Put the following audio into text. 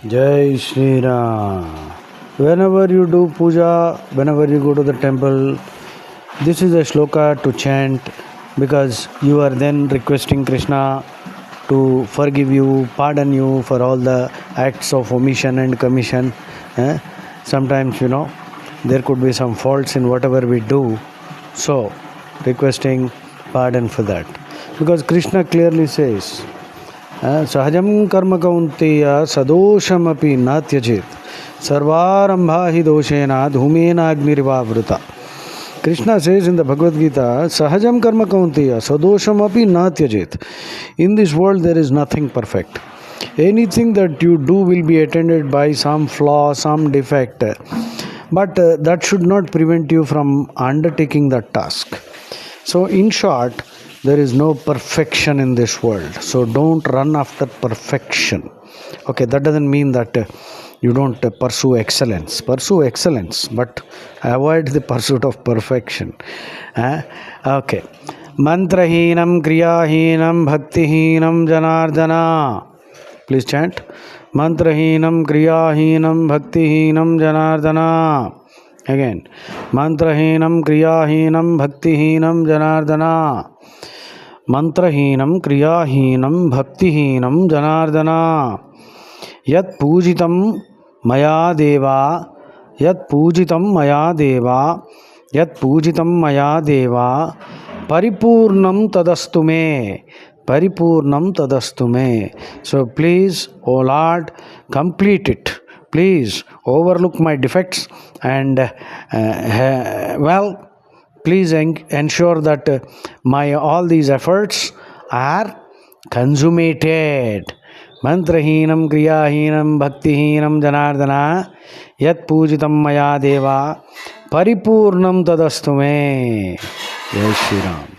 Jai Shri Ram. Whenever you do puja, whenever you go to the temple, this is a shloka to chant because you are then requesting Krishna to forgive you, pardon you for all the acts of omission and commission. Sometimes, there could be some faults in whatever we do. So, requesting pardon for that. Because Krishna clearly says, सहजम कर्म कौन्तेय सदोषमपि न त्यजेत् सर्वारंभा हि दोषेण धूमेनाग्निरिवावृता. Krishna says in the Bhagavad Gita, Sahajam karma kaunteya sadoshamapi na tyajet. In this world there is nothing perfect. Anything that you do will be attended by some flaw, some defect. But that should not prevent you from undertaking that task. So in short, there is no perfection in this world. So don't run after perfection. Okay, that doesn't mean that you don't pursue excellence. Pursue excellence, but avoid the pursuit of perfection. Okay. Mantrahinam kriyahinam bhaktihinam janardana. Please chant. Mantrahinam kriyahinam bhaktihinam janardana. Again. Mantrahinam kriyahinam bhaktihinam janardana. Mantrahinam kriyahinam bhaktihinam janardana. Yat pujitam maya deva, yat pujitam maya deva, yat pujitam maya deva, paripurnam tadastume, paripurnam tadastume. So please, O Lord, complete it. Please overlook my defects and please ensure that my all these efforts are consummated. Mantrahinam kriyahinam bhaktihinam janardana yat pujitam maya deva paripurnam tadastume. Jai Shri Ram.